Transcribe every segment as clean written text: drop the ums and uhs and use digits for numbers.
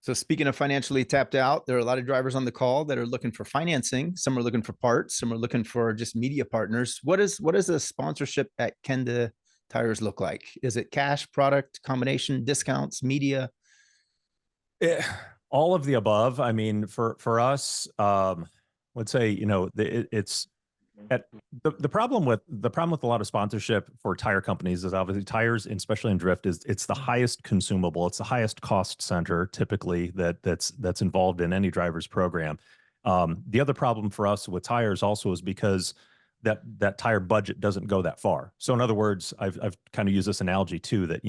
So speaking of financially tapped out, there are a lot of drivers on the call that are looking for financing. Some are looking for parts. Some are looking for just media partners. What does a sponsorship at Kenda Tires look like? Is it cash, product, combination, discounts, media? Eh, all of the above. I mean, for us, let's say, it's at the problem with a lot of sponsorship for tire companies is obviously tires, and especially in drift, is it's the highest consumable, it's the highest cost center typically that's involved in any driver's program. The other problem for us with tires also is because that tire budget doesn't go that far. So in other words, I've kind of used this analogy too, that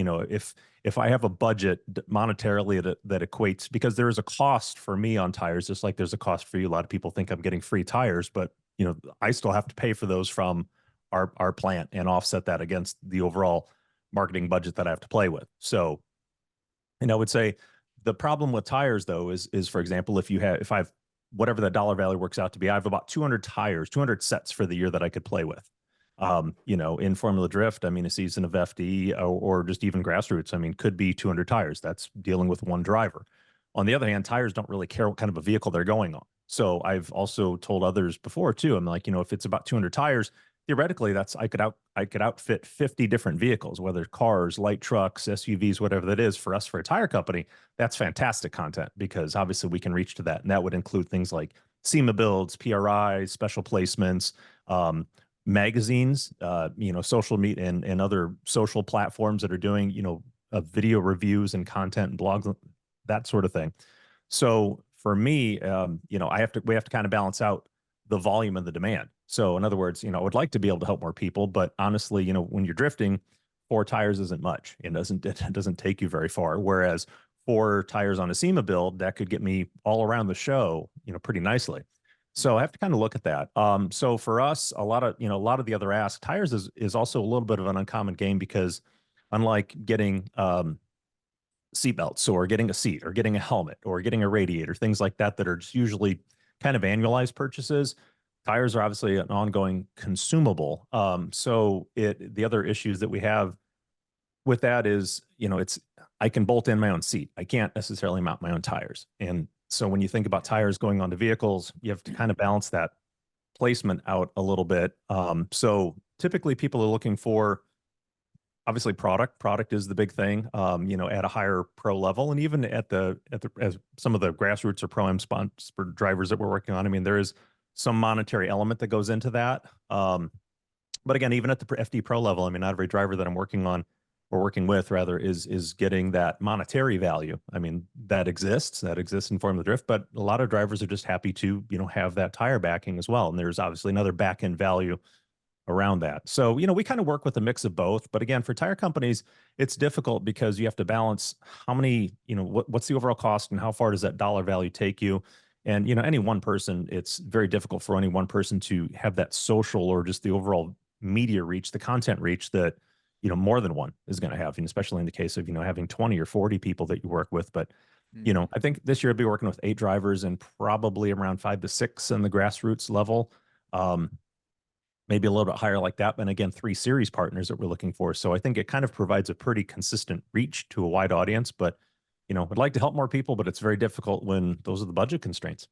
if I have a budget monetarily that equates, because there is a cost for me on tires, just like there's a cost for you. A lot of people think I'm getting free tires, but I still have to pay for those from our plant and offset that against the overall marketing budget that I have to play with. So, I would say the problem with tires though is for example, if I've whatever that dollar value works out to be, I have about 200 tires, 200 sets for the year that I could play with. In Formula Drift, I mean, a season of FD or just even grassroots, I mean, could be 200 tires. That's dealing with one driver. On the other hand, tires don't really care what kind of a vehicle they're going on. So I've also told others before too. I'm like, if it's about 200 tires, theoretically, I could outfit 50 different vehicles, whether cars, light trucks, SUVs, whatever that is. For us, for a tire company, that's fantastic content because obviously we can reach to that, and that would include things like SEMA builds, PRIs, special placements, magazines, social media and other social platforms that are doing, video reviews and content and blogs, that sort of thing. So for me, we have to kind of balance out the volume and the demand. So in other words, I would like to be able to help more people, but honestly, when you're drifting, 4 tires isn't much. It doesn't take you very far. Whereas 4 tires on a SEMA build, that could get me all around the show, pretty nicely. So I have to kind of look at that. So for us, a lot of the other ask tires is also a little bit of an uncommon game because unlike getting seatbelts or getting a seat or getting a helmet or getting a radiator, things like that that are just usually kind of annualized purchases. Tires are obviously an ongoing consumable. The other issues that we have with that is, I can bolt in my own seat. I can't necessarily mount my own tires. And so when you think about tires going onto vehicles, you have to kind of balance that placement out a little bit. So typically people are looking for obviously product is the big thing, at a higher pro level, and even as some of the grassroots or pro am sponsored drivers that we're working on. I mean, there is some monetary element that goes into that. But again, even at the FD pro level, I mean, not every driver that I'm working on or working with rather is getting that monetary value. I mean, that exists in Formula Drift, but a lot of drivers are just happy to, have that tire backing as well. And there's obviously another back end value around that. So, we kind of work with a mix of both. But again, for tire companies, it's difficult because you have to balance how many, what's the overall cost and how far does that dollar value take you? And, any one person, it's very difficult for any one person to have that social or just the overall media reach, the content reach that, more than one is going to have, and especially in the case of, having 20 or 40 people that you work with. But, I think this year I'll be working with 8 drivers and probably around 5 to 6 in the grassroots level. Maybe a little bit higher like that. And again, 3 series partners that we're looking for. So I think it kind of provides a pretty consistent reach to a wide audience. But, I'd like to help more people, but it's very difficult when those are the budget constraints.